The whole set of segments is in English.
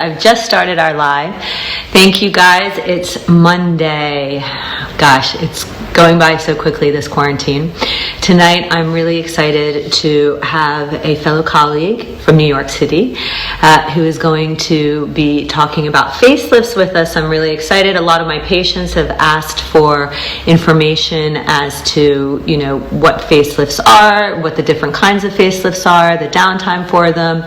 I've just started our live. Thank you guys. It's Monday. Gosh, it's going by so quickly, this quarantine. Tonight, I'm really excited to have a fellow colleague from New York City who is going to be talking about facelifts with us. I'm really excited. A lot of my patients have asked for information as to, what facelifts are, what the different kinds of facelifts are, the downtime for them.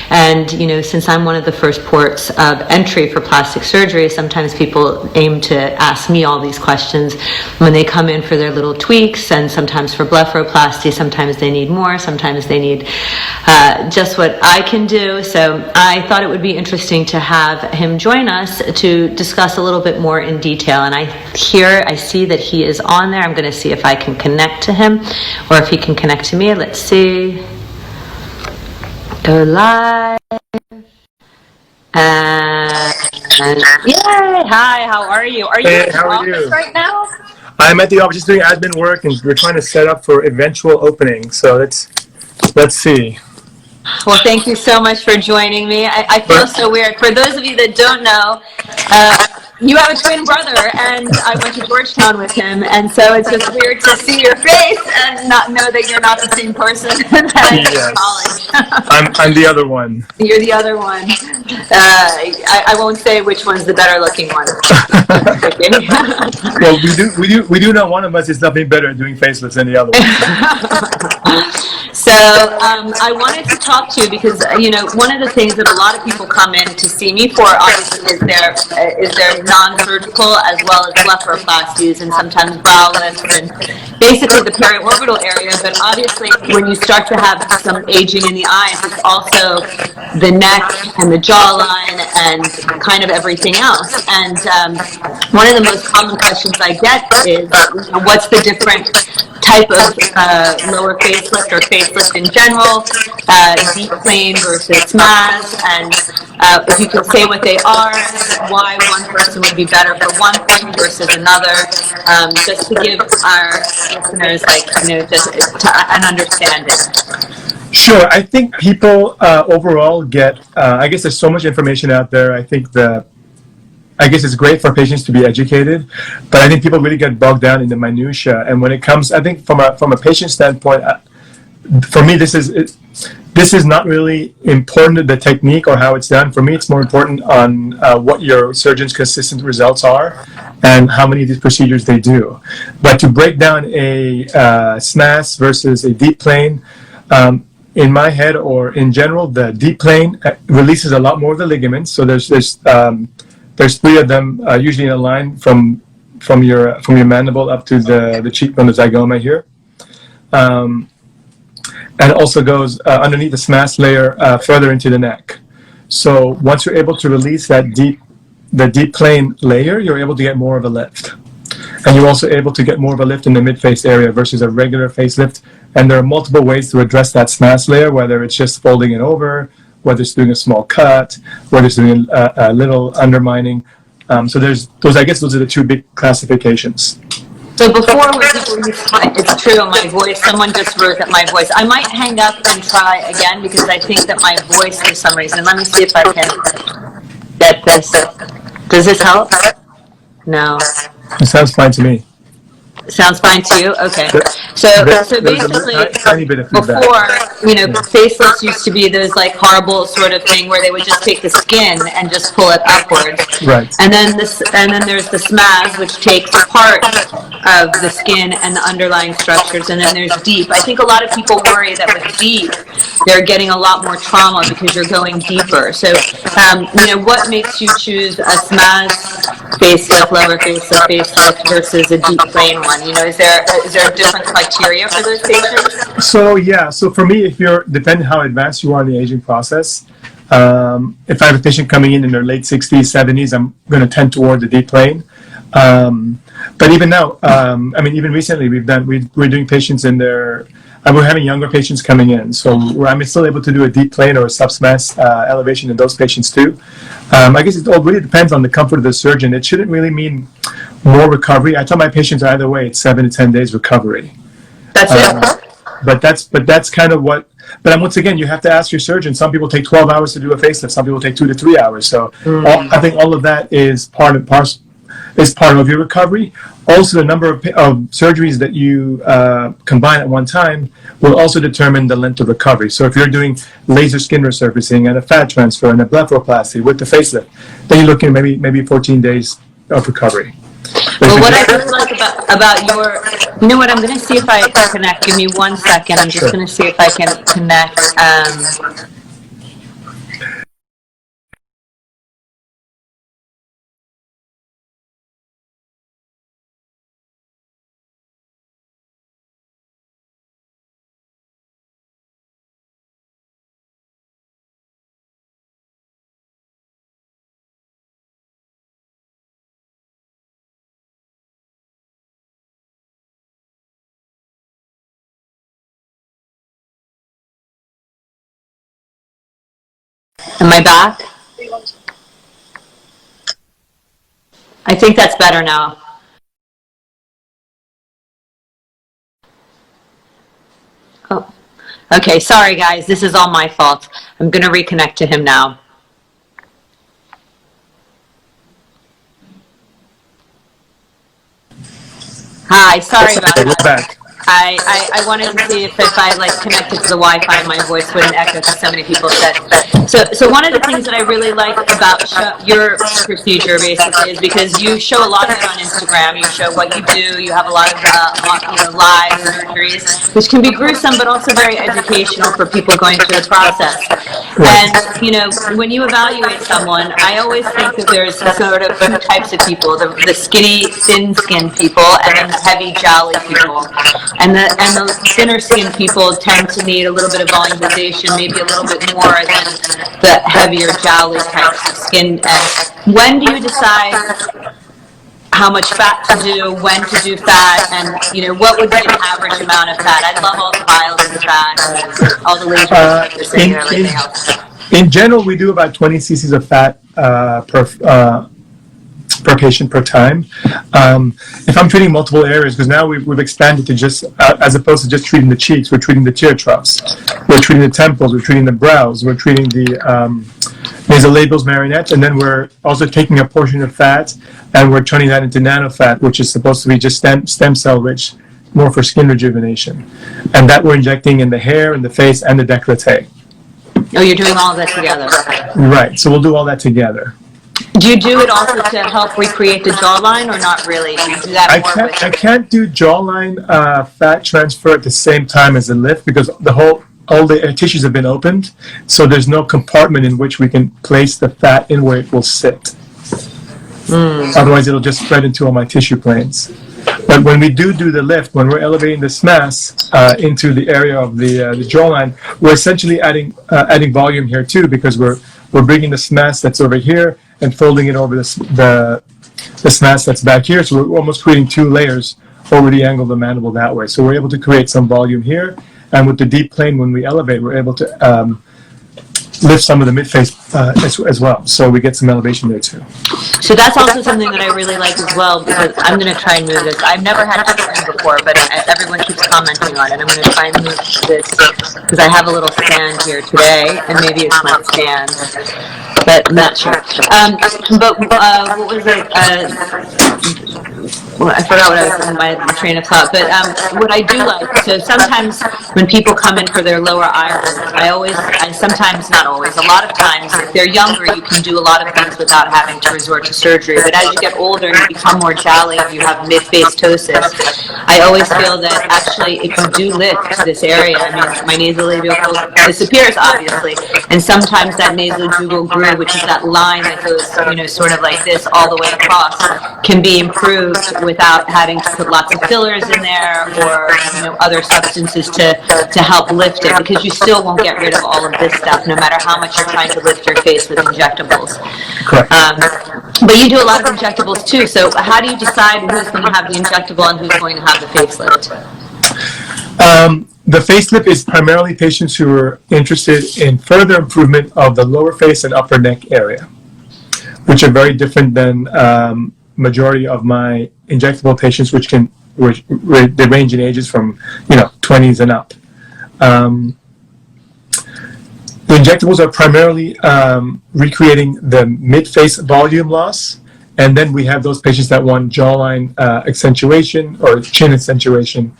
And, since I'm one of the first ports of entry for plastic surgery, sometimes people aim to ask me all these questions when they come in for their little tweaks, and sometimes for blepharoplasty. Sometimes they need more, sometimes they need just what I can do. So I thought it would be interesting to have him join us to discuss a little bit more in detail. And I see that he is on there. I'm going to see if I can connect to him or if he can connect to me. Let's see. Go live. Yay! Hi, how are you? Are you in the office right now? I'm at the office just doing admin work, and we're trying to set up for eventual opening. So let's see. Well, thank you so much for joining me. I feel so weird. For those of you that don't know, you have a twin brother, and I went to Georgetown with him, and so it's just weird to see your face and not know that you're not the same person that I did in college. I'm the other one. You're the other one. I won't say which one's the better looking one. Well, we do know one of us is nothing better at doing facelifts than the other one. So I wanted to talk to you because one of the things that a lot of people come in to see me for obviously is their non-surgical as well as blepharoplasties and sometimes brow lifts and basically the periorbital area. But obviously when you start to have some aging in the eyes, it's also the neck and the jawline and kind of everything else. And one of the most common questions I get is what's the different type of lower facelift or facelift in general, deep plane versus SMAS, and if you can say what they are, why one person would be better for one thing versus another, just to give our listeners just an understanding. Sure. I think people overall get, I guess there's so much information out there. I guess it's great for patients to be educated, but I think people really get bogged down in the minutia. And when it comes, I think from a patient standpoint, for me, this is not really important, the technique or how it's done. For me, it's more important on what your surgeon's consistent results are and how many of these procedures they do. But to break down a SMAS versus a deep plane, in my head or in general, the deep plane releases a lot more of the ligaments. So there's three of them usually in a line from your mandible up to the cheekbone, the zygoma here. And it also goes underneath the SMAS layer further into the neck. So once you're able to release the deep plane layer, you're able to get more of a lift. And you're also able to get more of a lift in the mid-face area versus a regular facelift. And there are multiple ways to address that SMAS layer, whether it's just folding it over, whether it's doing a small cut, whether it's doing a little undermining. So I guess those are the two big classifications. So before it's true, my voice, someone just wrote that my voice, I might hang up and try again because I think that my voice for some reason, let me see if I can get this. Does this help? No. It sounds fine to me. Sounds fine to you? Okay. So basically, before, facelifts used to be those like horrible sort of thing where they would just take the skin and just pull it upwards. Right. And then there's the SMAS, which takes part of the skin and the underlying structures, and then there's deep. I think a lot of people worry that with deep, they're getting a lot more trauma because you're going deeper. So, what makes you choose a SMAS facelift, lower facelift versus a deep plane one? Is there a different criteria for those patients? So for me, depending how advanced you are in the aging process, if I have a patient coming in their late 60s, 70s, I'm going to tend toward the deep plane. But even now, even recently, we're doing patients in their, we're having younger patients coming in, so I'm still able to do a deep plane or a sub-SMAS elevation in those patients too. I guess it all really depends on the comfort of the surgeon. It shouldn't really mean more recovery. I tell my patients either way, it's 7 to 10 days recovery. That's it. that's kind of what. But once again, you have to ask your surgeon. Some people take 12 hours to do a facelift. Some people take 2 to 3 hours. So I think all of that is part of your recovery. Also, the number of surgeries that you combine at one time will also determine the length of recovery. So if you're doing laser skin resurfacing and a fat transfer and a blepharoplasty with the facelift, then you're looking at maybe 14 days of recovery. Well, what I really like about your, you know what, I'm going to see if I can connect. Give me 1 second. I'm just going to see if I can connect. Am I back? I think that's better now. Oh, okay. Sorry, guys. This is all my fault. I'm going to reconnect to him now. Hi. Sorry about that. We're back. I wanted to see if I like connected to the Wi-Fi, my voice wouldn't echo because so many people said. So one of the things that I really like about your procedure basically is because you show a lot of it on Instagram. You show what you do. You have a lot of live surgeries, which can be gruesome, but also very educational for people going through the process. And when you evaluate someone, I always think that there's sort of two types of people: the skinny, thin-skinned people, and then the heavy, jowly people. And the thinner skinned people tend to need a little bit of volumization, maybe a little bit more than the heavier jowly types of skin. And when do you decide how much fat to do, when to do fat, and what would be an average amount of fat? I love all the vials of fat, and all the laser and everything else. In general, we do about 20 cc's of fat per patient per time. If I'm treating multiple areas, because now we've expanded to just, as opposed to just treating the cheeks, we're treating the tear troughs, we're treating the temples, we're treating the brows, we're treating the nasolabials, marionettes, and then we're also taking a portion of fat and we're turning that into nanofat, which is supposed to be just stem cell rich, more for skin rejuvenation. And that we're injecting in the hair, in the face, and the décolleté. Oh, you're doing all of that together. Right, so we'll do all that together. Do you do it also to help recreate the jawline, or not really? Do you do that more I can't do jawline fat transfer at the same time as the lift because all the tissues have been opened, so there's no compartment in which we can place the fat in where it will sit. Otherwise, it'll just spread into all my tissue planes. But when we do the lift, when we're elevating this mass into the area of the jawline, we're essentially adding volume here too, because we're bringing this mass that's over here and folding it over this mass that's back here. So we're almost creating two layers over the angle of the mandible that way. So we're able to create some volume here, and with the deep plane, when we elevate, we're able to lift some of the midface as well. So we get some elevation there too. So that's also something that I really like as well, because I'm going to try and move this. I've never had to train before, but everyone keeps commenting on it. I'm going to try and move this because I have a little stand here today, and maybe it's my stand, but I'm not sure. But what was it? Well, I forgot what I was in my train of thought, but what I do like, so sometimes when people come in for their lower eyelids, sometimes, not always, a lot of times, if they're younger, you can do a lot of things without having to resort to surgery, but as you get older and you become more jowly and you have mid-face ptosis, I always feel that actually if you do lift this area, I mean, my nasolabial fold disappears, obviously, and sometimes that nasojugal groove, which is that line that goes, sort of like this all the way across, can be improved without having to put lots of fillers in there or other substances to help lift it, because you still won't get rid of all of this stuff no matter how much you're trying to lift your face with injectables. Correct. But you do a lot of injectables too, so how do you decide who's going to have the injectable and who's going to have the facelift? The facelift is primarily patients who are interested in further improvement of the lower face and upper neck area, which are very different than majority of my injectable patients, which they range in ages from 20s and up. The injectables are primarily recreating the mid-face volume loss, and then we have those patients that want jawline accentuation or chin accentuation.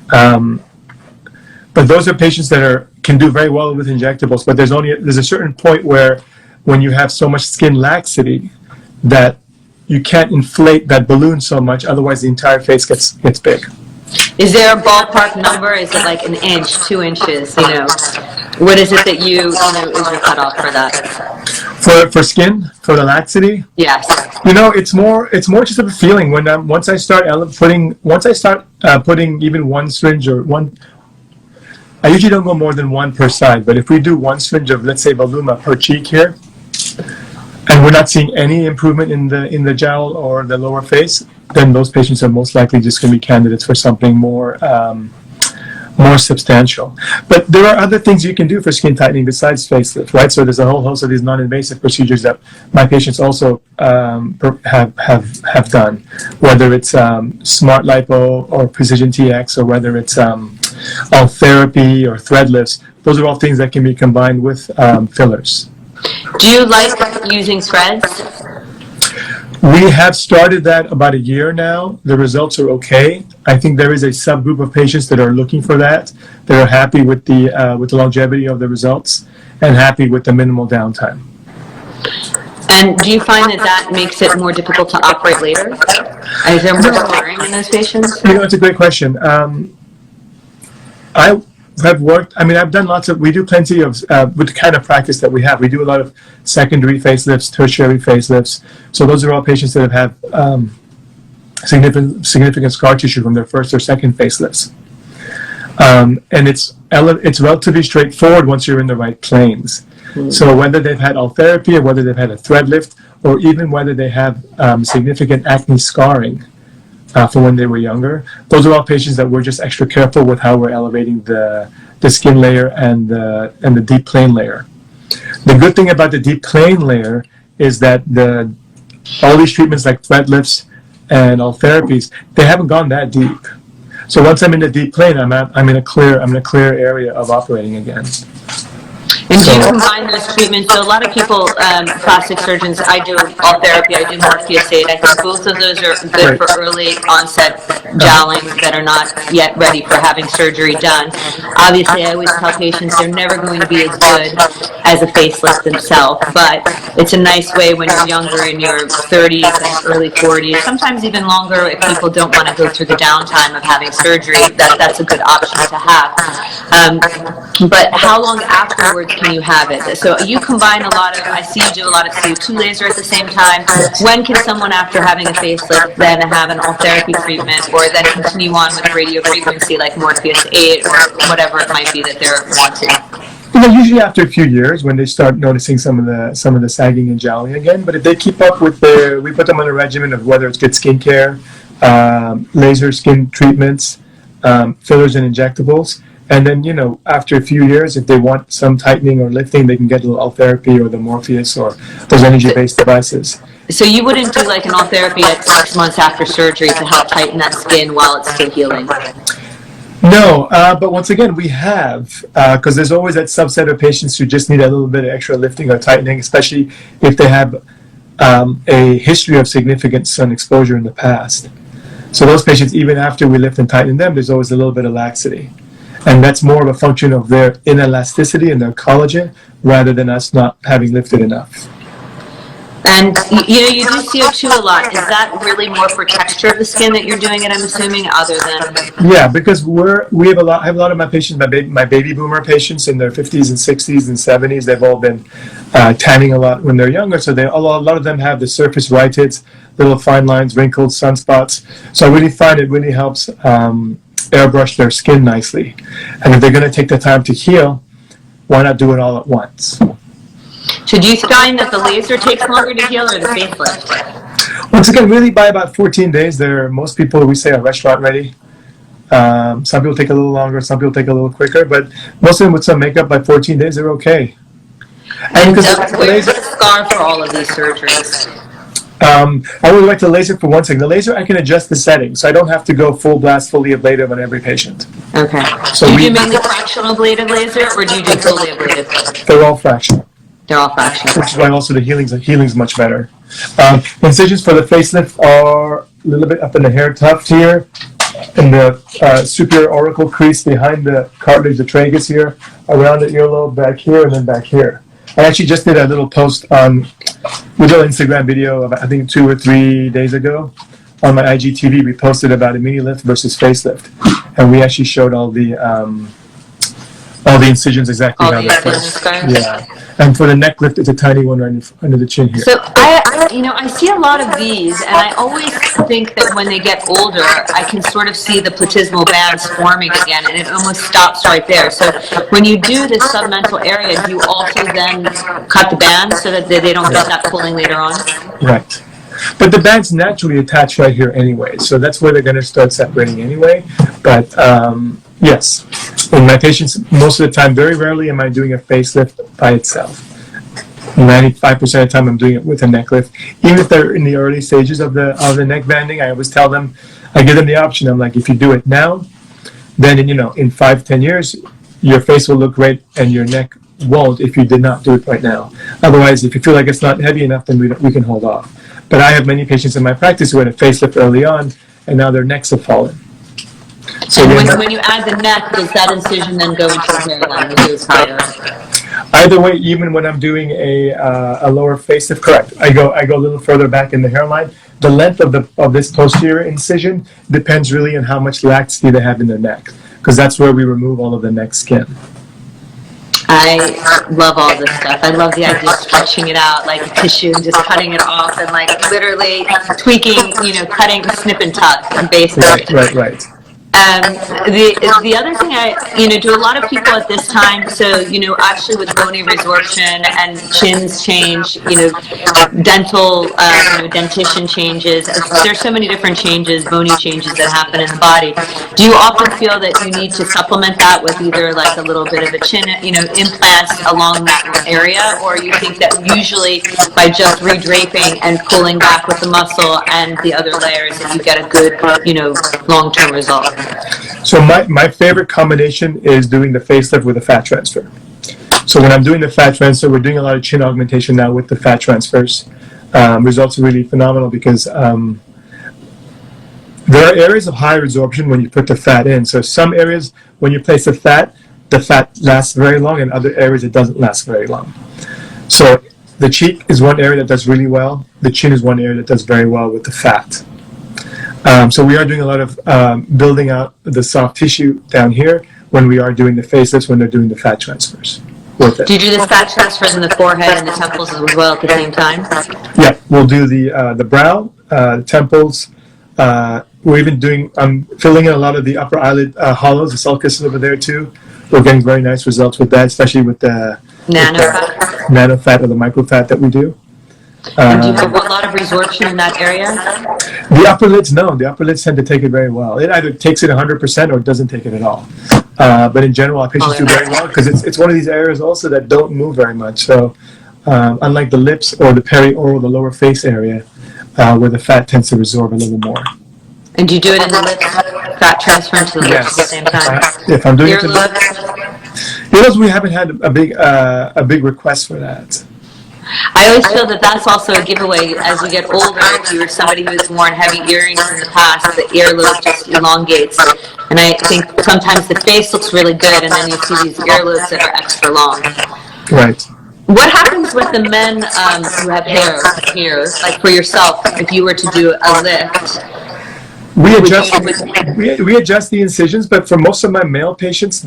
But those are patients that can do very well with injectables, but there's a certain point where when you have so much skin laxity that you can't inflate that balloon so much, otherwise the entire face gets big. Is there a ballpark number? Is it like an inch, 2 inches, you know? What is it that is your cutoff for that? For skin, for the laxity? Yes. You know, it's more just of a feeling. Once I start putting even one syringe or one, I usually don't go more than one per side, but if we do one syringe of, let's say, Voluma per cheek here, and we're not seeing any improvement in the jowl or the lower face, then those patients are most likely just going to be candidates for something more substantial. But there are other things you can do for skin tightening besides facelift, right? So there's a whole host of these non-invasive procedures that my patients also have done, whether it's smart lipo or precision TX, or whether it's all therapy or thread lifts. Those are all things that can be combined with fillers. Do you like using threads? We have started that about a year now. The results are okay. I think there is a subgroup of patients that are looking for that. That are happy with the longevity of the results and happy with the minimal downtime. And do you find that makes it more difficult to operate later? Is there more scarring in those patients? You know, it's a great question. I've done we do plenty of, with the kind of practice that we have, we do a lot of secondary facelifts, tertiary facelifts. So those are all patients that have significant scar tissue from their first or second facelifts. And it's relatively straightforward once you're in the right planes. Mm-hmm. So whether they've had all therapy or whether they've had a thread lift, or even whether they have significant acne scarring, from when they were younger. Those are all patients that we're just extra careful with how we're elevating the skin layer and the deep plane layer. The good thing about the deep plane layer is that all these treatments like thread lifts and all therapies, they haven't gone that deep. So once I'm in the deep plane, I'm in a clear area of operating again. And do you combine those treatments? So a lot of people, plastic surgeons, I do all therapy, I do Morpheus8. I think both of those are good for early onset jowling that are not yet ready for having surgery done. Obviously, I always tell patients they're never going to be as good as a facelift themselves, but it's a nice way when you're younger, in your 30s and early 40s, sometimes even longer if people don't want to go through the downtime of having surgery, that's a good option to have. But how long afterwards can you have it? So you combine I see you do a lot of CO2 laser at the same time. When can someone, after having a facelift, then have an all therapy treatment, or then continue on with radio frequency like Morpheus8 or whatever it might be that they're wanting? You know, usually after a few years, when they start noticing some of the sagging and jowling again. But if they keep up with we put them on a regimen of whether it's good skincare, laser skin treatments, fillers and injectables. And then, you know, after a few years, if they want some tightening or lifting, they can get a little all-therapy or the Morpheus or those energy-based devices. So you wouldn't do like an all-therapy at 6 months after surgery to help tighten that skin while it's still healing? No, but once again, we have, because there's always that subset of patients who just need a little bit of extra lifting or tightening, especially if they have a history of significant sun exposure in the past. So those patients, even after we lift and tighten them, there's always a little bit of laxity. And that's more of a function of their inelasticity and their collagen rather than us not having lifted enough. And you do CO2 a lot. Is that really more for texture of the skin that you're doing it, I'm assuming, other than? Yeah, because I have a lot of my patients, my baby boomer patients in their 50s and 60s and 70s, they've all been tanning a lot when they're younger. So a lot of them have the surface whiteheads, little fine lines, wrinkles, sunspots. So I really find it really helps airbrush their skin nicely. And if they're going to take the time to heal, why not do it all at once? So do you find that the laser takes longer to heal or the facelift? Once again, really by about 14 days, most people, we say, are restaurant ready. Some people take a little longer, some people take a little quicker, but most of them with some makeup, by 14 days, they're okay. And where's the scar for all of these surgeries? I would like to laser for one second. The laser, I can adjust the settings, so I don't have to go full blast, fully ablative on every patient. Okay. So do you do mainly fractional ablative laser, or do you do fully ablative? They're all fractional. They're all fractional. Which is why also the healing's much better. Incisions for the facelift are a little bit up in the hair tuft here, in the superior auricle crease behind the cartilage, the tragus here, around the earlobe, back here, and then back here. I actually just did a little post on, we did an Instagram video, I think 2 or 3 days ago. On my IGTV, we posted about a mini lift versus facelift, and we actually showed all the incisions exactly how that goes. Yeah, and for the neck lift, it's a tiny one right under the chin here. So I see a lot of these, and I always think that when they get older, I can sort of see the platysmal bands forming again, and it almost stops right there. So when you do this submental area, do you also then cut the bands so that they don't get that pulling later on? Right. But the bands naturally attach right here anyway, so that's where they're going to start separating anyway. But yes, in my patients, most of the time, very rarely am I doing a facelift by itself. 95% of the time I'm doing it with a neck lift. Even if they're in the early stages of the neck banding, I always tell them, I give them the option. I'm like, if you do it now, then in 5-10 years, your face will look great and your neck won't if you did not do it right now. Otherwise, if you feel like it's not heavy enough, then we can hold off. But I have many patients in my practice who had a facelift early on, and now their necks have fallen. So when you add the neck, does that incision then go into the hairline? It goes higher? Either way, even when I'm doing a lower facelift, correct. I go a little further back in the hairline. The length of this posterior incision depends really on how much laxity they have in their neck, because that's where we remove all of the neck skin. I love all this stuff. I love the idea of stretching it out like tissue and just cutting it off and like literally tweaking, cutting, snip and tuck and basically. Right. The other thing I do a lot of people at this time, so actually with bony resorption and chins change, dental dentition changes, there's so many different changes, bony changes that happen in the body. Do you often feel that you need to supplement that with either like a little bit of a chin implants along that area, or you think that usually by just redraping and pulling back with the muscle and the other layers that you get a good long-term result? So my favorite combination is doing the facelift with a fat transfer. So when I'm doing the fat transfer, we're doing a lot of chin augmentation now with the fat transfers. Results are really phenomenal because there are areas of high resorption when you put the fat in. So some areas, when you place the fat lasts very long, and other areas it doesn't last very long. So the cheek is one area that does really well. The chin is one area that does very well with the fat. So we are doing a lot of building out the soft tissue down here when we are doing the facelifts, when they're doing the fat transfers. Do you do the fat transfers in the forehead and the temples as well at the same time? Yeah, we'll do the brow, the temples. We're even I'm filling in a lot of the upper eyelid hollows, the sulcus over there too. We're getting very nice results with that, especially with the nano fat or the micro fat that we do. And do you have a lot of resorption in that area? The upper lids, no. The upper lids tend to take it very well. It either takes it 100% or it doesn't take it at all. But in general, our patients do very well because it's one of these areas also that don't move very much. So unlike the lips or the perioral, the lower face area, where the fat tends to resorb a little more. And do you do it in the lips, fat transfer into the lips at the same time? If I'm doing it to the lips, we haven't had a big request for that. I always feel that that's also a giveaway as you get older. If you're somebody who's worn heavy earrings in the past, the earlobe just elongates. And I think sometimes the face looks really good, and then you see these earlobes that are extra long. Right. What happens with the men who have hair here, like for yourself, if you were to do a lift? We adjust the incisions, but for most of my male patients,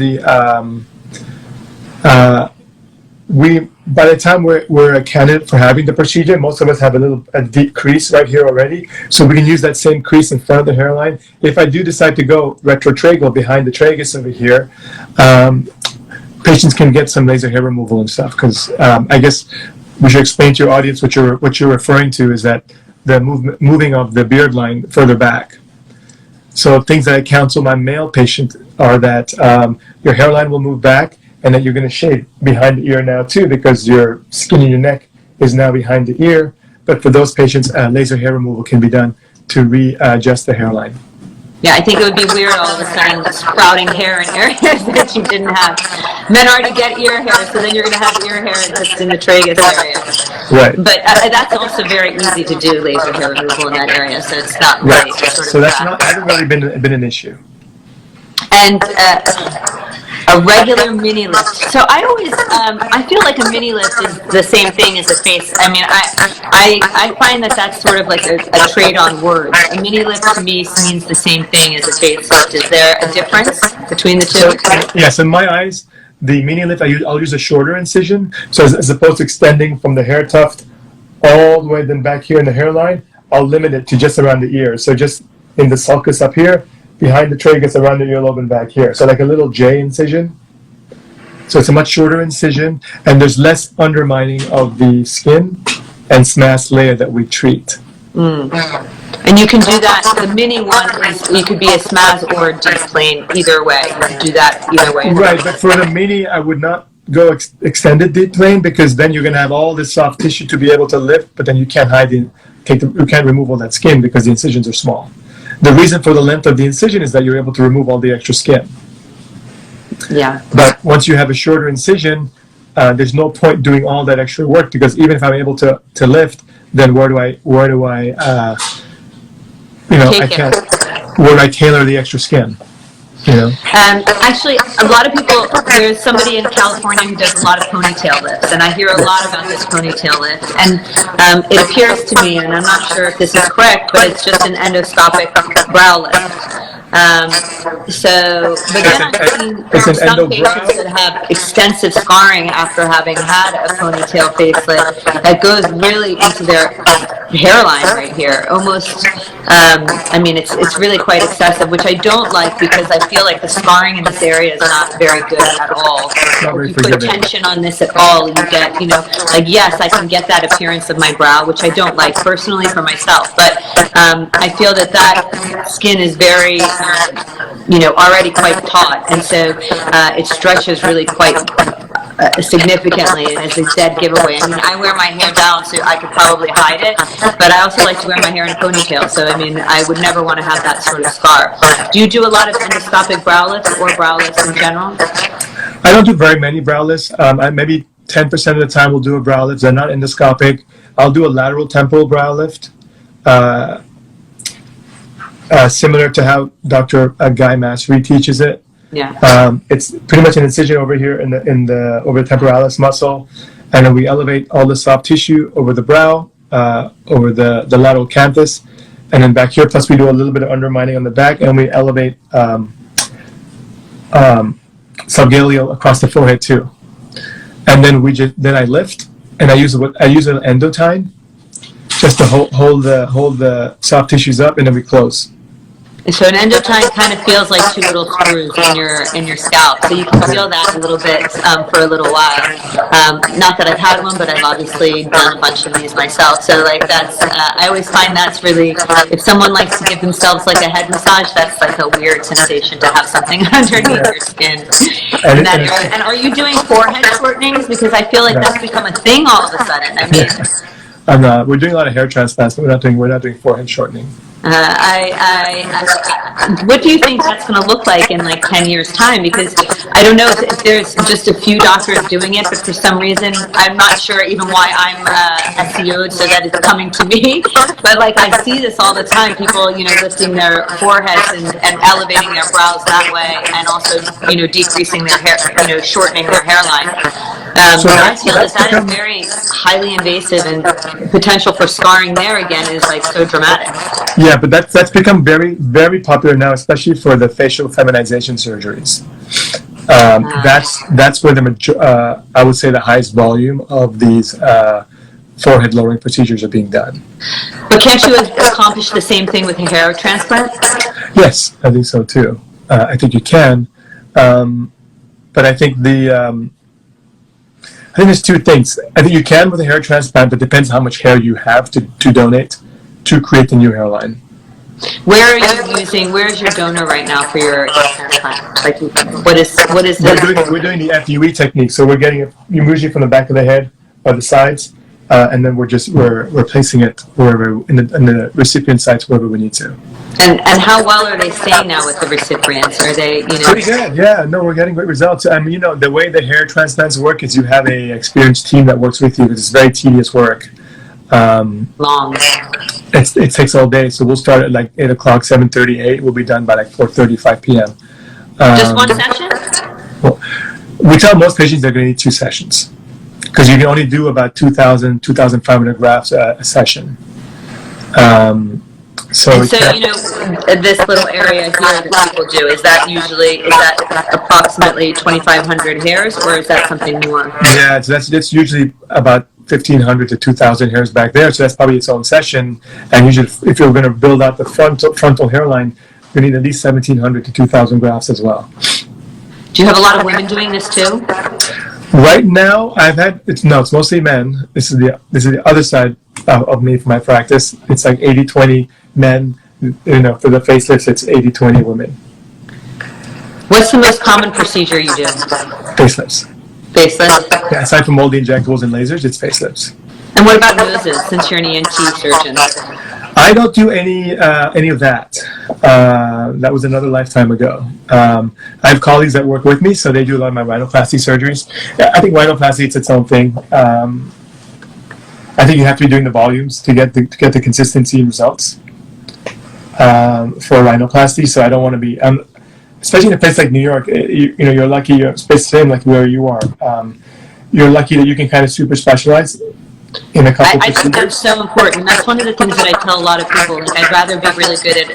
by the time we're a candidate for having the procedure, most of us have a deep crease right here already, so we can use that same crease in front of the hairline. If I do decide to go retrotragal behind the tragus over here, patients can get some laser hair removal and stuff, because I guess we should explain to your audience what you're referring to is that the moving of the beard line further back. So things that I counsel my male patient are that your hairline will move back, and that you're going to shave behind the ear now too, because your skin in your neck is now behind the ear, but for those patients, laser hair removal can be done to readjust the hairline. Yeah, I think it would be weird all of a sudden sprouting hair in areas that you didn't have. Men already get ear hair, so then you're going to have ear hair just in the tragus area. Right. But that's also very easy to do, laser hair removal in that area, so it's not Right. really sort of So that's not hasn't really been an issue. And a regular mini lift. So I always, I feel like a mini lift is the same thing as a face. I mean, I find that that's sort of like a trade on words. A mini lift to me means the same thing as a facelift. Is there a difference between the two? Yes, in my eyes, the mini lift, I'll use a shorter incision. So as opposed to extending from the hair tuft all the way then back here in the hairline, I'll limit it to just around the ear. So just in the sulcus up here, behind the tragus, around the earlobe and back here. So like a little J incision. So it's a much shorter incision, and there's less undermining of the skin and SMAS layer that we treat. And you can do that. The mini one is, you could be a SMAS or a deep plane, either way. You can do that either way. Right, but for the mini, I would not go extended deep plane, because then you're going to have all this soft tissue to be able to lift, but then you can't you can't remove all that skin because the incisions are small. The reason for the length of the incision is that you're able to remove all the extra skin. Yeah. But once you have a shorter incision, there's no point doing all that extra work, because even if I'm able to lift, then where do I where do I tailor the extra skin? You know? Actually, a lot of people, there's somebody in California who does a lot of ponytail lifts, and I hear a lot about this ponytail lift. And it appears to me, and I'm not sure if this is correct, but it's just an endoscopic brow lift. But then I've seen some patients that have extensive scarring after having had a ponytail facelift that goes really into their hairline right here. Almost, I mean, it's really quite excessive, which I don't like, because I feel like the scarring in this area is not very good at all. If you put tension on this at all, you get, like, yes, I can get that appearance of my brow, which I don't like personally for myself, but I feel that skin is very, already quite taut, and so it stretches really quite significantly, and it's a dead giveaway. I mean, I wear my hair down so I could probably hide it, but I also like to wear my hair in a ponytail, so I mean, I would never want to have that sort of scar. Do you do a lot of endoscopic brow lifts or brow lifts in general? I don't do very many brow lifts. Maybe 10% of the time we'll do a brow lift. They're not endoscopic. I'll do a lateral temporal brow lift, similar to how Dr. Guy Masri teaches it. Yeah. It's pretty much an incision over here over the temporalis muscle, and then we elevate all the soft tissue over the brow, over the lateral canthus, and then back here. Plus, we do a little bit of undermining on the back, and we elevate subgaleal across the forehead too. And then I lift, and I use an endotine just to hold the soft tissues up, and then we close. So an endotine kind of feels like two little screws in your scalp, so you can feel that a little bit for a little while. Not that I've had one, but I've obviously done a bunch of these myself. So like I always find that's really, if someone likes to give themselves like a head massage, that's like a weird sensation to have something underneath your skin in that area. And are you doing forehead shortenings? Because I feel like that's become a thing all of a sudden. I mean, we're doing a lot of hair transplants, but we're not doing forehead shortening. What do you think that's going to look like in like 10 years time? Because I don't know if there's just a few doctors doing it, but for some reason, I'm not sure even why I'm SEO'd so that it's coming to me. But like I see this all the time, people, lifting their foreheads and elevating their brows that way, and also, decreasing their hair, shortening their hairline. So I feel that is very highly invasive, and potential for scarring there again is like so dramatic. Yeah, but that's become very, very popular now, especially for the facial feminization surgeries. That's where I would say the highest volume of these forehead lowering procedures are being done. But can't you accomplish the same thing with a hair transplant? Yes, I think so too. I think you can, but I think I think there's two things. I think you can with a hair transplant, but it depends how much hair you have to donate to create the new hairline. Where are you using? Where's your donor right now for your transplant? Like, what is We're doing the FUE technique, so we're getting it usually from the back of the head or the sides, and then we're placing it wherever in the recipient sites wherever we need to. And how well are they staying now with the recipients? Are they, Pretty good, yeah. No, we're getting great results. I mean, the way the hair transplants work is you have a experienced team that works with you. It's very tedious work. Long. It takes all day. So we'll start at like 8 o'clock, 7:30, 8. We'll be done by like 4:30, 5 p.m. Just one session? Well, we tell most patients they're going to need 2 sessions because you can only do about 2,000, 2,500 grafts a session. So this little area here that people do, is that approximately 2,500 hairs, or is that something more? Yeah, so that's usually about 1,500 to 2,000 hairs back there. So that's probably its own session. And usually, if you're going to build out the frontal hairline, you need at least 1,700 to 2,000 grafts as well. Do you have a lot of women doing this too? Right now, it's mostly men. This is the other side of me for my practice. It's like 80-20 men. For the facelifts, it's 80-20 women. What's the most common procedure you do? Facelifts. Facelifts? Yeah, aside from all the injectables and lasers, it's facelifts. And what about noses, since you're an ENT surgeon? I don't do any of that. That was another lifetime ago. I have colleagues that work with me, so they do a lot of my rhinoplasty surgeries. I think rhinoplasty, it's its own thing. I think you have to be doing the volumes to get the consistency and results for rhinoplasty. So I don't want to be, especially in a place like New York. You're lucky. You're same like where you are. You're lucky that you can kind of super specialize in a couple I think that's so important. That's one of the things that I tell a lot of people. Like, I'd rather be really good at,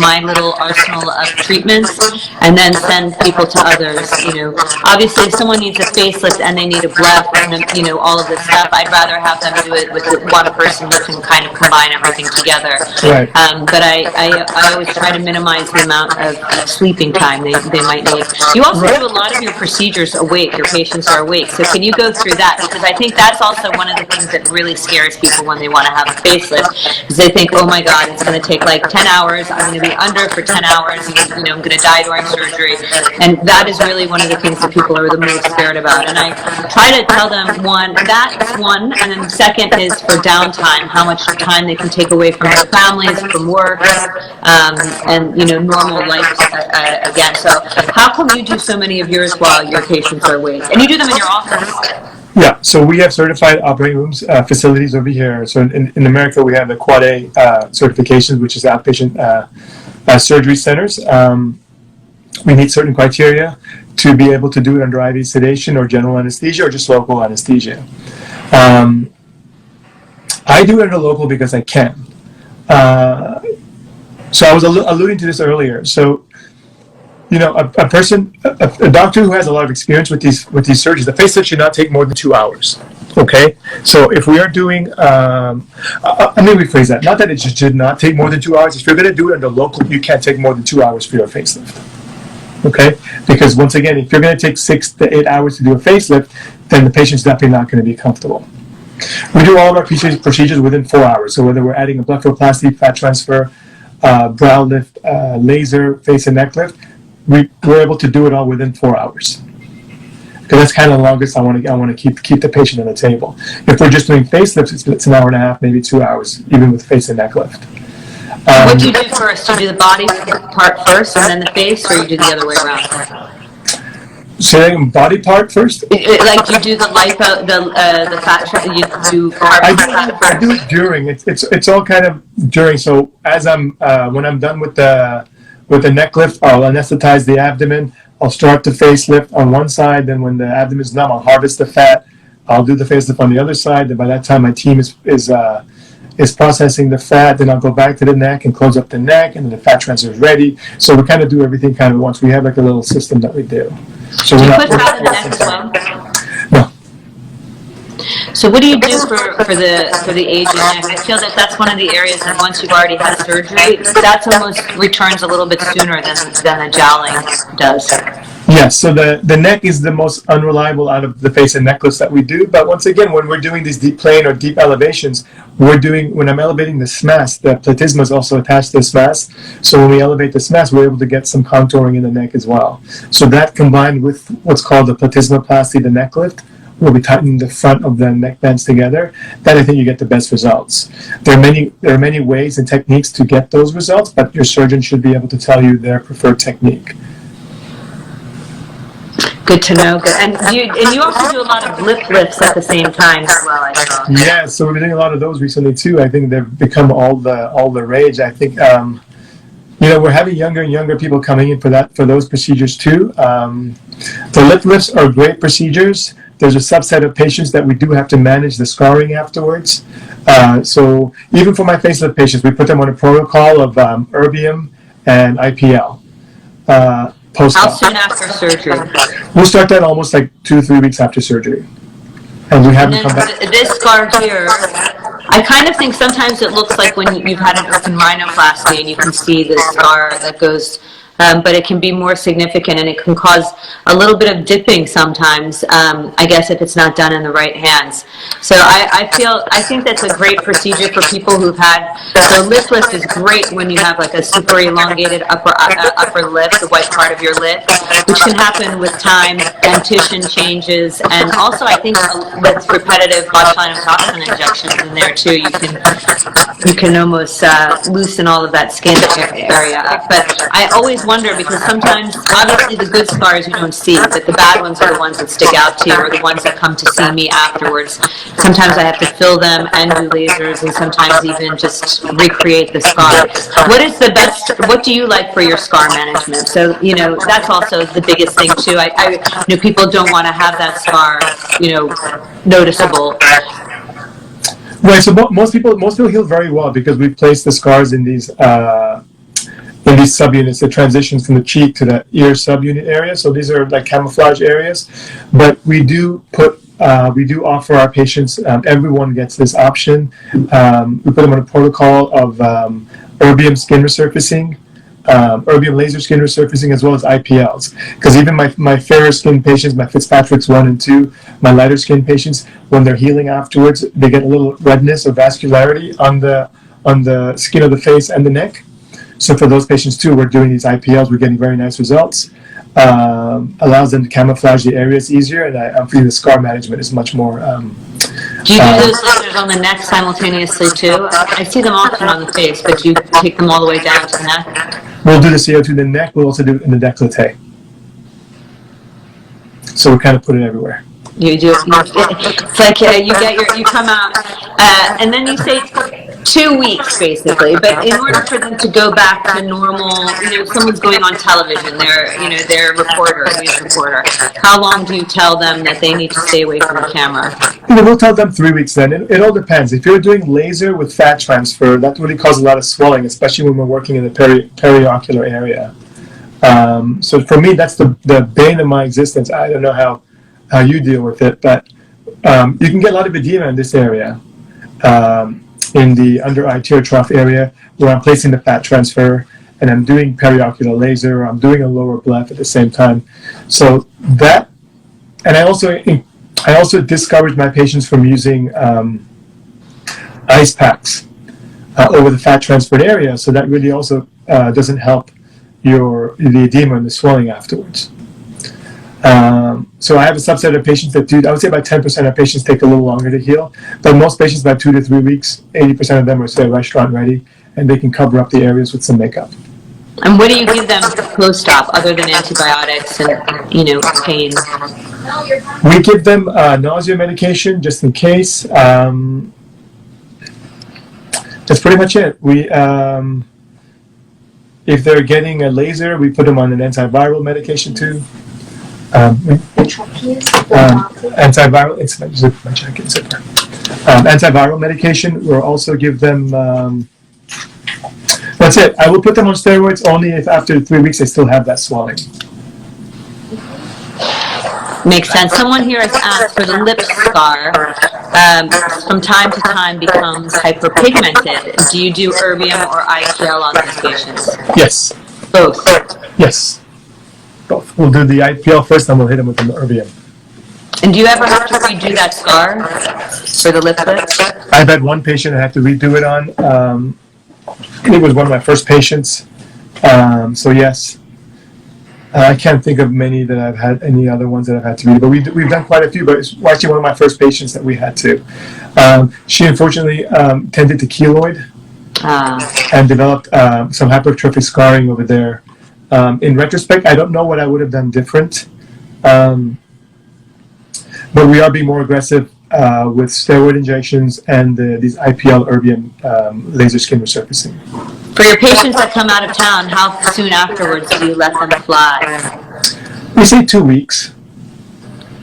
my little arsenal of treatments and then send people to others. Obviously, if someone needs a facelift and they need a bleb and, all of this stuff, I'd rather have them do it with one person who can kind of combine everything together. Right. But I always try to minimize the amount of sleeping time they might need. You also do a lot of your procedures awake. Your patients are awake. So can you go through that? Because I think that's also one of the things that really scares people when they want to have a facelift, is they think, oh my God, it's going to take like 10 hours. I'm going to be under for 10 hours. I'm going to die during surgery. And that is really one of the things that people are the most scared about. And I try to tell them, that's one. And then second is for downtime, how much time they can take away from their families, from work, and, normal life again. So how come you do so many of yours while your patients are awake? And you do them in your office? Yeah, so we have certified operating rooms, facilities over here. So in America, we have the Quad A certifications, which is outpatient surgery centers. We meet certain criteria to be able to do it under IV sedation or general anesthesia or just local anesthesia. I do it under local because I can. So I was alluding to this earlier. So, a doctor who has a lot of experience with these surgeries, the facelift should not take more than 2 hours. Okay, so if we are doing, let me rephrase that. Not that it should not take more than 2 hours. If you're going to do it under local, you can't take more than 2 hours for your facelift. Okay, because once again, if you're going to take 6 to 8 hours to do a facelift, then the patient's definitely not going to be comfortable. We do all of our procedures within 4 hours. So whether we're adding a blepharoplasty, fat transfer, brow lift, laser, face and neck lift, we're able to do it all within 4 hours. Because that's kind of the longest I want to keep the patient on the table. If we're just doing facelifts, it's an hour and a half, maybe 2 hours, even with face and neck lift. What do you do first? Do you do the body part first and then the face, or you do the other way around? So body part first? Like you do the lipo, the fat, you do I do it during. It's all kind of during. So as when I'm done with the neck lift, I'll anesthetize the abdomen. I'll start the facelift on one side. Then when the abdomen is numb, I'll harvest the fat. I'll do the facelift on the other side. Then by that time, my team is processing the fat. Then I'll go back to the neck and close up the neck, and then the fat transfer is ready. So we kind of do everything kind of at once. We have like a little system that we do. So do you put fat in the neck as well? No. So what do you do for the aging neck? I feel that that's one of the areas that once you've already had surgery, that's almost returns a little bit sooner than the jowling does. Yes, so the neck is the most unreliable out of the face and neck lifts that we do. But once again, when we're doing these deep plane or deep elevations, when I'm elevating the SMAS, the platysma is also attached to the SMAS. So when we elevate the SMAS, we're able to get some contouring in the neck as well. So that combined with what's called the platysmoplasty, the neck lift, where we tighten the front of the neck bands together, then I think you get the best results. There are many ways and techniques to get those results, but your surgeon should be able to tell you their preferred technique. Good to know. Good. And you also do a lot of lip lifts at the same time as well, I saw. Yeah, so we've been doing a lot of those recently too. I think they've become all the rage. I think we're having younger and younger people coming in for those procedures too. The lip lifts are great procedures. There's a subset of patients that we do have to manage the scarring afterwards. So even for my facelift patients, we put them on a protocol of erbium and IPL. How soon after surgery? We'll start that almost like 2 to 3 weeks after surgery. And we haven't come back. This scar here, I kind of think sometimes it looks like when you've had an open rhinoplasty and you can see the scar that goes, but it can be more significant and it can cause a little bit of dipping sometimes, I guess if it's not done in the right hands. So I think that's a great procedure for people who've had, so lip lift is great when you have like a super elongated upper lip, the white part of your lip, which can happen with time, dentition changes, and also I think with repetitive botulinum toxin injections in there too, you can almost loosen all of that skin area up. But I always wonder, because sometimes, obviously the good scars you don't see, but the bad ones are the ones that stick out to you, or the ones that come to see me afterwards. Sometimes I have to fill them and do lasers, and sometimes even just recreate the scar. What do you like for your scar management? So, that's also the biggest thing too. I people don't want to have that scar, noticeable. Right, so most people heal very well because we place the scars in these subunits, the transitions from the cheek to the ear subunit area. So these are like camouflage areas, but we do offer our patients, everyone gets this option. We put them on a protocol of erbium skin resurfacing, erbium laser skin resurfacing, as well as IPLs. Because even my fairer skin patients, my Fitzpatrick's 1 and 2, my lighter skin patients, when they're healing afterwards, they get a little redness or vascularity on the skin of the face and the neck. So for those patients too, we're doing these IPLs. We're getting very nice results. Allows them to camouflage the areas easier, and I'm feeling the scar management is much more. Do you do those lasers on the neck simultaneously too? I see them often on the face, but do you take them all the way down to the neck? We'll do the CO2 in the neck. We'll also do it in the décolleté. So we kind of put it everywhere. You do. It's like you come out, and then you say 2 weeks basically. But in order for them to go back to normal, someone's going on television, they're a reporter, a news reporter. How long do you tell them that they need to stay away from the camera? We'll tell them 3 weeks then. It all depends. If you're doing laser with fat transfer, that really causes a lot of swelling, especially when we're working in the periocular area. So for me, that's the bane of my existence. I don't know how you deal with it, but you can get a lot of edema in this area, in the under eye tear trough area, where I'm placing the fat transfer, and I'm doing periocular laser, or I'm doing a lower bleph at the same time. So that, and I also discourage my patients from using ice packs over the fat transferred area. So that really also doesn't help the edema and the swelling afterwards. So I have a subset of patients that do, I would say about 10% of patients take a little longer to heal, but most patients about 2 to 3 weeks, 80% of them are, say, restaurant ready, and they can cover up the areas with some makeup. And what do you give them post-op other than antibiotics and, pain? We give them nausea medication just in case. That's pretty much it. If they're getting a laser, we put them on an antiviral medication too. Antiviral. It's my jacket zipper. Antiviral medication. We'll also give them. That's it. I will put them on steroids only if after 3 weeks they still have that swelling. Makes sense. Someone here has asked for the lip scar. From time to time becomes hyperpigmented. Do you do erbium or IPL on these patients? Yes. Both. Yes. Both. We'll do the IPL first, then we'll hit them with the erbium. And do you ever have to redo that scar for the lip lift? I've had one patient I had to redo it on. It was one of my first patients. So yes. I can't think of many that I've had, any other ones that I've had to read, but we've done quite a few. But it's actually one of my first patients that we had to. She unfortunately tended to keloid and developed some hypertrophic scarring over there. In retrospect, I don't know what I would have done different, but we are being more aggressive with steroid injections and these IPL Erbium laser skin resurfacing. For your patients that come out of town, how soon afterwards do you let them fly? We say 2 weeks.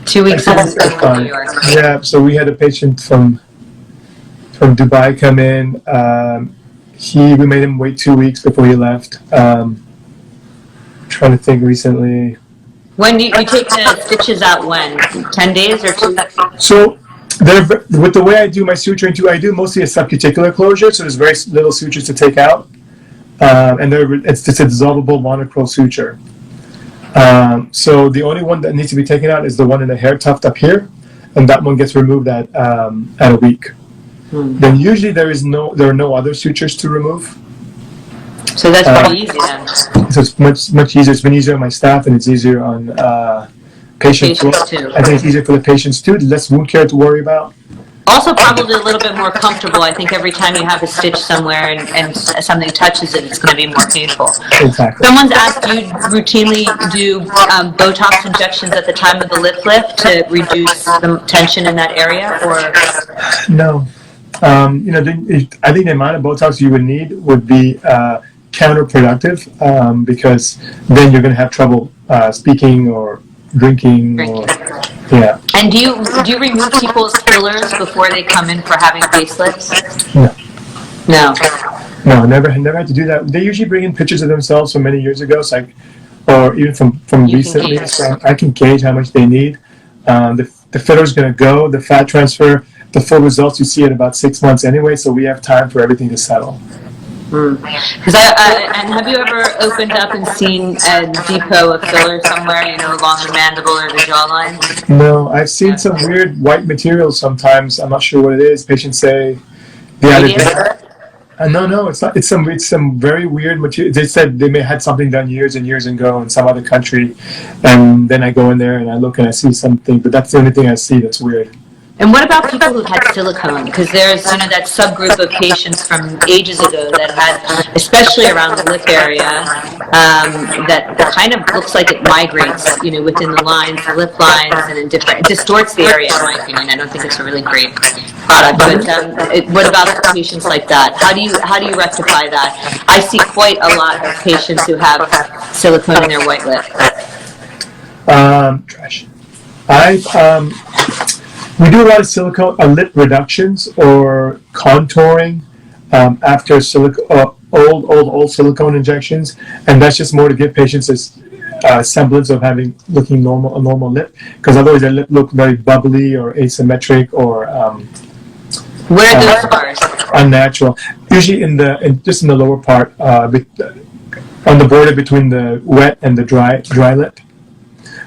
2 weeks in New York. Yeah, so we had a patient from Dubai come in. We made him wait 2 weeks before he left. Trying to think recently. When do you take the stitches out when? 10 days or 2 weeks? So with the way I do my suturing too, I do mostly a subcuticular closure, so there's very little sutures to take out. And it's just a dissolvable monochrome suture. So the only one that needs to be taken out is the one in the hair tuft up here, and that one gets removed at a week. Then usually there are no other sutures to remove. So that's pretty easy then. So it's much easier. It's been easier on my staff, and it's easier on patients too. I think it's easier for the patients too. Less wound care to worry about. Also, probably a little bit more comfortable. I think every time you have a stitch somewhere and something touches it, it's going to be more painful. Exactly. Someone's asked, do you routinely do Botox injections at the time of the lip lift to reduce the tension in that area, or? No. I think the amount of Botox you would need would be counterproductive because then you're going to have trouble speaking or drinking. Yeah. And do you remove people's fillers before they come in for having facelifts? No. No. No, never had to do that. They usually bring in pictures of themselves from many years ago, or even from recently, so I can gauge how much they need. The filler's going to go, the fat transfer, the full results you see at about 6 months anyway, so we have time for everything to settle. And have you ever opened up and seen a depot of filler somewhere, along the mandible or the jawline? No, I've seen some weird white materials sometimes. I'm not sure what it is. Patients say the other day. No, it's not. It's some very weird material. They said they may have had something done years and years ago in some other country, and then I go in there and I look and I see something, but that's the only thing I see that's weird. And what about people who've had silicone? Because there's, that subgroup of patients from ages ago that had, especially around the lip area, that kind of looks like it migrates, within the lines, the lip lines, and it distorts the area, in my opinion. I don't think it's a really great product. But what about patients like that? How do you rectify that? I see quite a lot of patients who have silicone in their white lip. We do a lot of silicone lip reductions or contouring after old silicone injections, and that's just more to give patients a semblance of looking a normal lip, because otherwise their lip look very bubbly or asymmetric or where are those scars? Unnatural. Usually just in the lower part, on the border between the wet and the dry lip.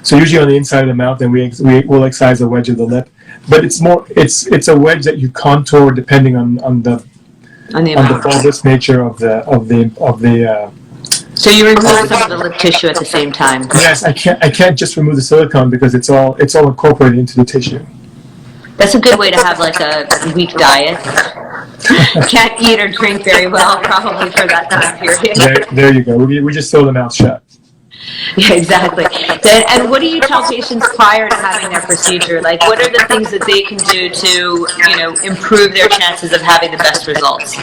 So usually on the inside of the mouth, and we will excise a wedge of the lip. But it's a wedge that you contour depending on the bulbous nature of the. So you remove some of the lip tissue at the same time. Yes, I can't just remove the silicone because it's all incorporated into the tissue. That's a good way to have like a weak diet. Can't eat or drink very well, probably for that time period. There you go. We just sew the mouth shut. Yeah, exactly. And what do you tell patients prior to having their procedure? Like, what are the things that they can do to, improve their chances of having the best results?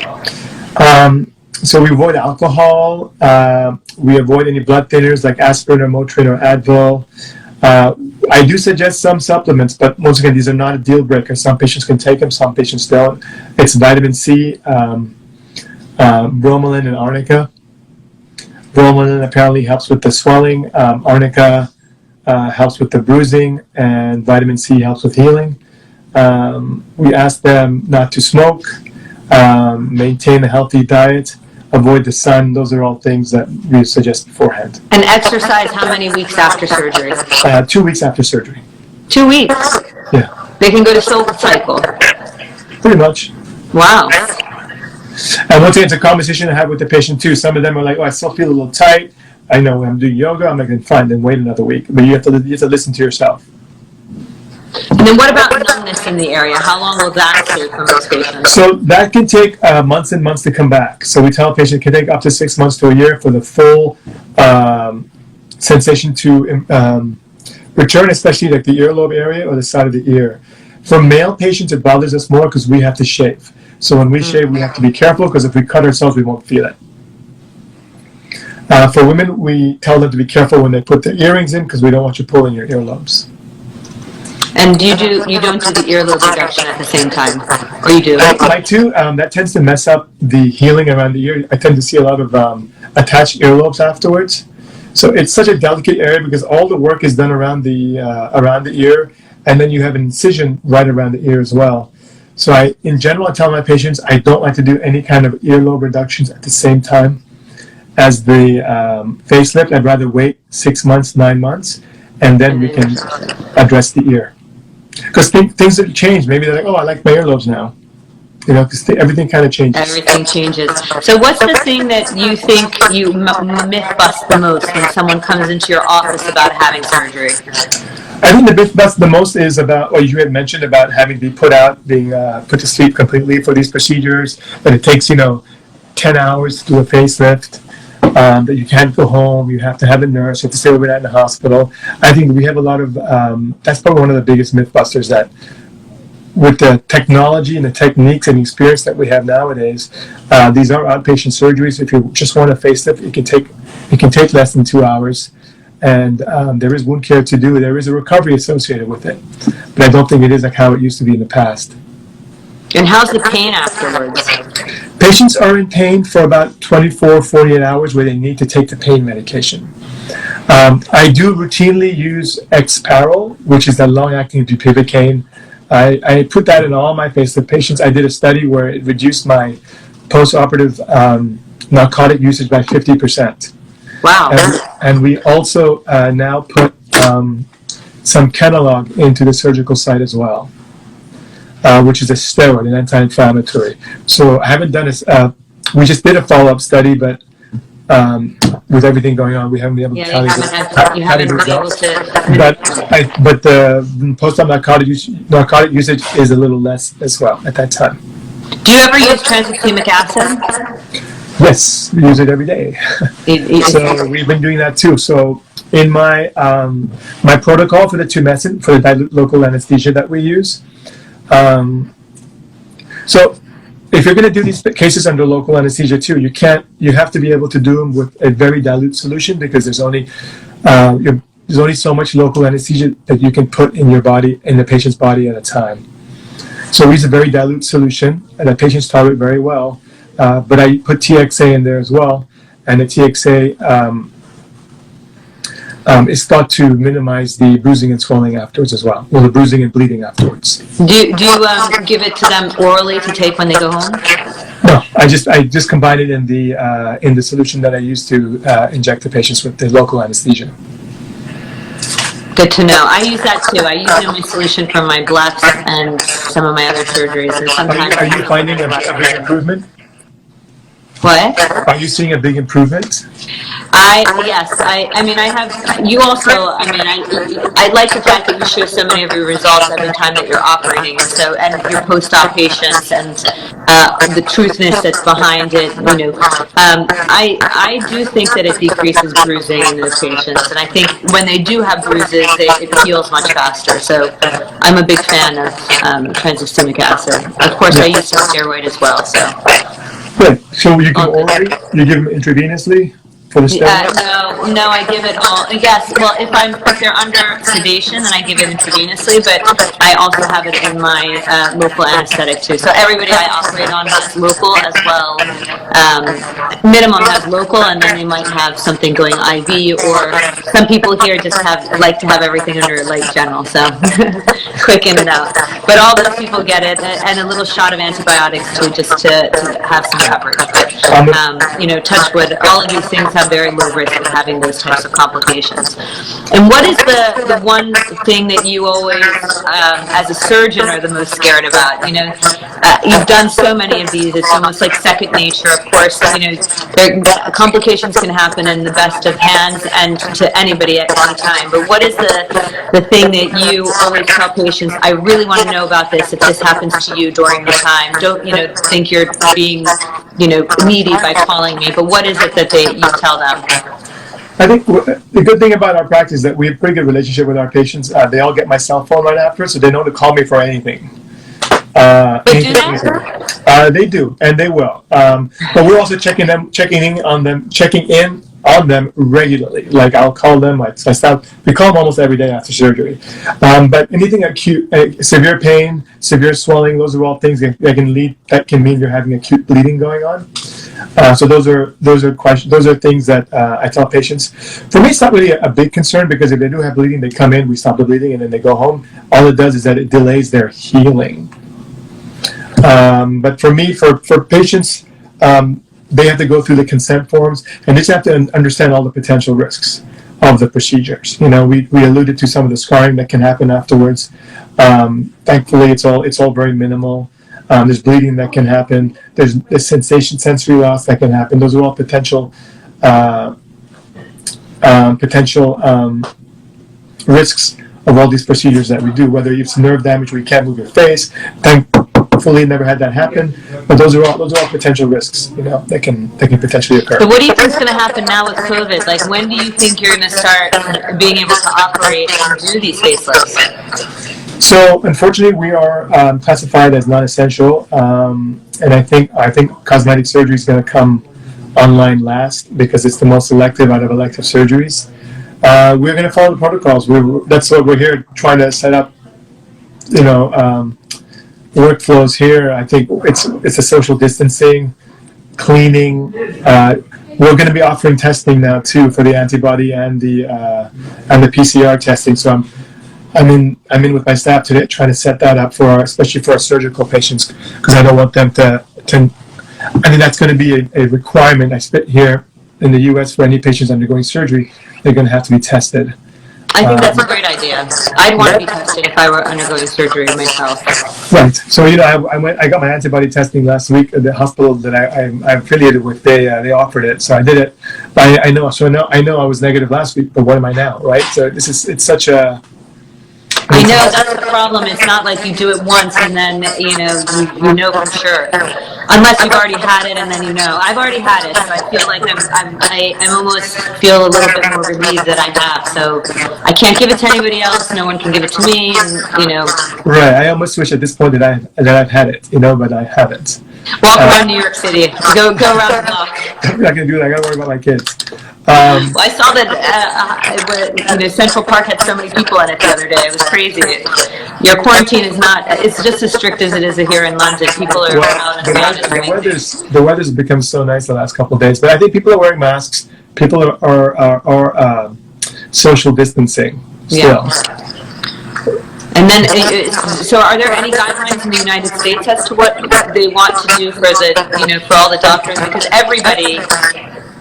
So we avoid alcohol. We avoid any blood thinners like aspirin or Motrin or Advil. I do suggest some supplements, but once again, these are not a deal breaker. Some patients can take them, some patients don't. It's vitamin C, bromelain, and arnica. Bromelain apparently helps with the swelling. Arnica helps with the bruising, and vitamin C helps with healing. We ask them not to smoke, maintain a healthy diet, avoid the sun. Those are all things that we suggest beforehand. And exercise how many weeks after surgery? 2 weeks after surgery. 2 weeks? Yeah. They can go to SoulCycle? Pretty much. Wow. And once again, it's a conversation I have with the patient too. Some of them are like, "Oh, I still feel a little tight. I know when I'm doing yoga, I'm like, fine, then wait another week. But you have to listen to yourself. And then what about numbness in the area? How long will that stay for most patients? So that can take months and months to come back. So we tell a patient it can take up to 6 months to a year for the full sensation to return, especially like the earlobe area or the side of the ear. For male patients, it bothers us more because we have to shave. So when we shave, we have to be careful because if we cut ourselves, we won't feel it. For women, we tell them to be careful when they put their earrings in because we don't want you pulling your earlobes. And you don't do the earlobe reduction at the same time, or you do? I like to. That tends to mess up the healing around the ear. I tend to see a lot of attached earlobes afterwards. So it's such a delicate area because all the work is done around the ear, and then you have an incision right around the ear as well. So in general, I tell my patients I don't like to do any kind of earlobe reductions at the same time as the facelift. I'd rather wait 6 months, 9 months, and then we can address the ear. Because things have changed. Maybe they're like, oh, I like my earlobes now. You know, because everything kind of changes. Everything changes. So what's the thing that you think you myth bust the most when someone comes into your office about having surgery? I think the myth bust the most is about what you had mentioned about having to be put out, being put to sleep completely for these procedures, that it takes, 10 hours to do a facelift. That you can't go home, you have to have a nurse, you have to stay overnight in the hospital. I think we have a lot of, that's probably one of the biggest myth busters, that with the technology and the techniques and experience that we have nowadays, these are outpatient surgeries. If you just want a facelift, it can take less than 2 hours. And there is wound care to do. There is a recovery associated with it. But I don't think it is like how it used to be in the past. And how's the pain afterwards? Patients are in pain for about 24, 48 hours where they need to take the pain medication. I do routinely use Exparel, which is the long-acting bupivacaine. I put that in all my facelift patients. I did a study where it reduced my post-operative narcotic usage by 50%. Wow. And we also now put some Kenalog into the surgical site as well. Which is a steroid, an anti-inflammatory. So I haven't done we just did a follow-up study, but with everything going on, we haven't been able to tell you how the results. But the post-op narcotic usage is a little less as well at that time. Do you ever use tranexamic acid? Yes, we use it every day. So we've been doing that too. So in my my protocol for the tumescent, for the dilute local anesthesia that we use, so if you're going to do these cases under local anesthesia too, you have to be able to do them with a very dilute solution because there's only so much local anesthesia that you can put in your body, in the patient's body at a time. So we use a very dilute solution and the patients tolerate very well. But I put TXA in there as well, and the TXA is thought to minimize the bruising and swelling afterwards as well, or the bruising and bleeding afterwards. Do you give it to them orally to take when they go home? No, I just combine it in the solution that I use to inject the patients with the local anesthesia. Good to know. I use that too. I use it in my solution for my blephs and some of my other surgeries. And sometimes are you finding a big improvement? What? Are you seeing a big improvement? Yes. I mean, I have, you also, I like the fact that you show so many of your results every time that you're operating. And your post-op patients and the truthness that's behind it, I do think that it decreases bruising in those patients. And I think when they do have bruises, it heals much faster. So I'm a big fan of tranexamic acid. Of course, I use some steroid as well, so. Good. So you give orally? You give them intravenously for the steroid? No, I give it all. Yes, well, if they're under sedation, then I give it intravenously. But I also have it in my local anesthetic too. So everybody I operate on has local as well. Minimum has local, and then they might have something going IV. Or some people here just like to have everything under light general. So quick in and out. But all those people get it, and a little shot of antibiotics too, just to have some coverage. But touch wood, all of these things have very low risk of having those types of complications. And what is the one thing that you always, as a surgeon, are the most scared about? You've done so many of these; it's almost like second nature, Of course, complications can happen in the best of hands and to anybody at any time. But what is the thing that you always tell patients, I really want to know about this if this happens to you during the time? Don't, think you're being, needy by calling me, but what is it that you tell them? I think the good thing about our practice is that we have a pretty good relationship with our patients. They all get my cell phone right after, so they know to call me for anything. But do they? They do, and they will. But we're also checking in on them regularly. Like I'll call them. We call them almost every day after surgery. But anything acute, severe pain, severe swelling, those are all things that can mean you're having acute bleeding going on. So those are questions. Those are things that I tell patients. For me, it's not really a big concern because if they do have bleeding, they come in, we stop the bleeding, and then they go home. All it does is that it delays their healing. But for me, for patients, they have to go through the consent forms, and they just have to understand all the potential risks of the procedures. We alluded to some of the scarring that can happen afterwards. Thankfully, it's all very minimal. There's bleeding that can happen. There's sensory loss that can happen. Those are all potential risks of all these procedures that we do. Whether it's nerve damage where you can't move your face, thankfully never had that happen. But those are all potential risks, that can potentially occur. So what do you think is going to happen now with COVID? Like, when do you think you're going to start being able to operate and do these facelifts? So unfortunately, we are classified as non-essential, and I think cosmetic surgery is going to come online last because it's the most elective out of elective surgeries. We're going to follow the protocols. That's what we're here trying to set up. Workflows here. I think it's a social distancing, cleaning. We're going to be offering testing now too for the antibody and the PCR testing. So I'm in with my staff today trying to set that up especially for our surgical patients, because I don't want them to. I think that's going to be a requirement. I spit here in the U.S. for any patients undergoing surgery, they're going to have to be tested. I think that's a great idea. I'd want to be tested if I were undergoing surgery myself. Right. So I got my antibody testing last week at the hospital that I'm affiliated with. They offered it, so I did it. But I know I was negative last week, but what am I now? Right. So it's such a. I know, that's the problem. It's not like you do it once and then, you know for sure. Unless you've already had it and then I've already had it, so I feel like I almost feel a little bit more relieved that I have. So I can't give it to anybody else. No one can give it to me, and. Right. I almost wish at this point that I've had it, but I haven't. Walk around New York City. Go around the block. I'm not gonna do that. I gotta worry about my kids. Well, I saw that Central Park had so many people in it the other day. It was crazy. Your quarantine is it's just as strict as it is here in London. People are out and about. The weather's become so nice the last couple of days, but I think people are wearing masks. People are social distancing still. Yeah. And then, so are there any guidelines in the United States as to what they want to do for for all the doctors? Because everybody,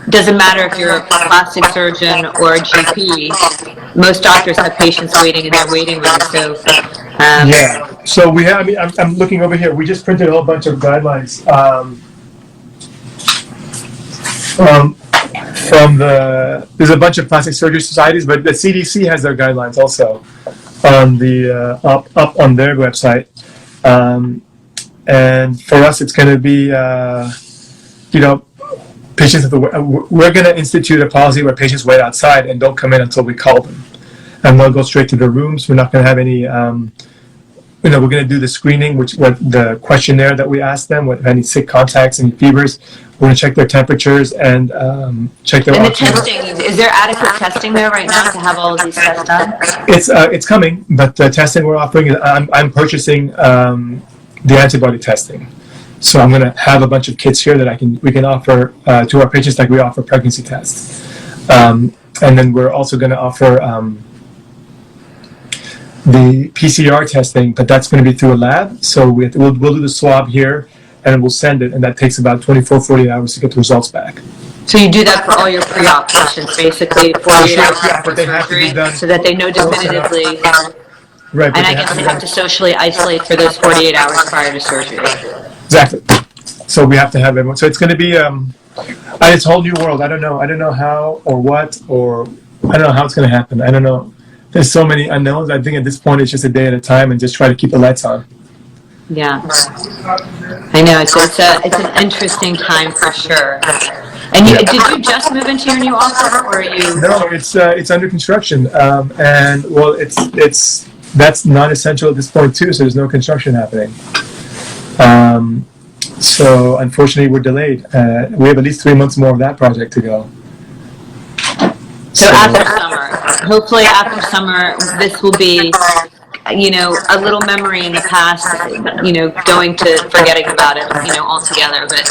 doesn't matter if you're a plastic surgeon or a GP, most doctors have patients waiting in their waiting room. So, yeah. So we have. I'm looking over here. We just printed a whole bunch of guidelines There's a bunch of plastic surgery societies, but the CDC has their guidelines also on the up on their website. And for us, it's going to be patients we're going to institute a policy where patients wait outside and don't come in until we call them, and they'll go straight to their rooms. We're not going to have any we're going to do the screening, the questionnaire that we ask them, with any sick contacts, any fevers. We're going to check their temperatures and check their oxygen. And the testing, is there adequate testing there right now to have all of these tests done? It's coming, but the testing we're offering, I'm purchasing the antibody testing. So I'm going to have a bunch of kits here that we can offer to our patients, like we offer pregnancy tests. And then we're also going to offer the PCR testing, but that's going to be through a lab. So we'll do the swab here, and we'll send it, and that takes about 24, 48 hours to get the results back. So you do that for all your pre-op patients, basically, 48 hours before surgery, so that they know definitively. Right. And I guess they have to socially isolate for those 48 hours prior to surgery. Exactly. So we have to have everyone. So it's going to be it's a whole new world. I don't know how or what, or I don't know how it's going to happen. I don't know. There's so many unknowns. I think at this point it's just a day at a time and just try to keep the lights on. Yeah, I know it's an interesting time for sure. And did you just move into your new office, or are you? No, it's under construction, and well, that's not essential at this point too. So there's no construction happening. So unfortunately, we're delayed. We have at least 3 months more of that project to go. So after summer, hopefully after summer, this will be, a little memory in the past, going to forgetting about it, altogether. But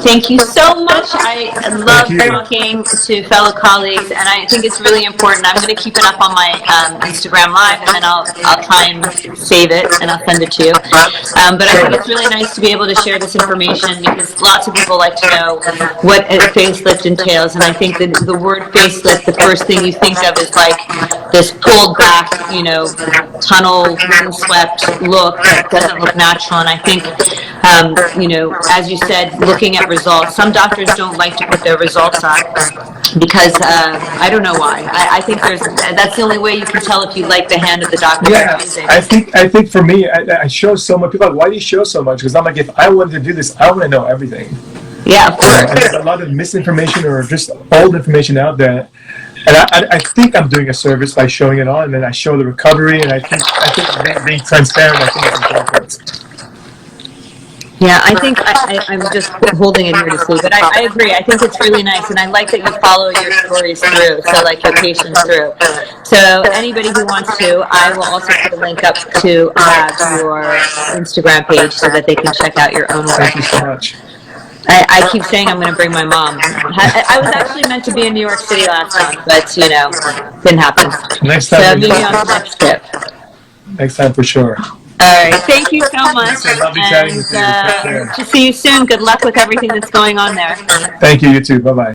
thank you so much. I love talking to fellow colleagues, and I think it's really important. I'm going to keep it up on my Instagram Live, and then I'll try and save it, and I'll send it to you. But I think it's really nice to be able to share this information, because lots of people like to know what a facelift entails, and I think that the word facelift, the first thing you think of is like this pulled back, tunnel, windswept look that doesn't look natural. And I think, as you said, looking at results, some doctors don't like to put their results on because I don't know why. I think that's the only way you can tell if you like the hand of the doctor. Yeah, I think for me, I show so much. People are like, why do you show so much? Because I'm like, if I wanted to do this, I want to know everything. Yeah, of course. And there's a lot of misinformation or just old information out there. And I think I'm doing a service by showing it all, and then I show the recovery, and I think being transparent, I think it's important. Yeah, I think I'm just holding it here to see, but I agree. I think it's really nice, and I like that you follow your stories through, so like your patients through. So anybody who wants to, I will also put a link up to your Instagram page so that they can check out your own work. Thank you so much. I keep saying I'm going to bring my mom. I was actually meant to be in New York City last month, but, didn't happen. Next time. So maybe on the next trip. Next time for sure. All right. Thank you so much. Lovely chatting with you. Take care. To see you soon. Good luck with everything that's going on there. Thank you. You too. Bye-bye.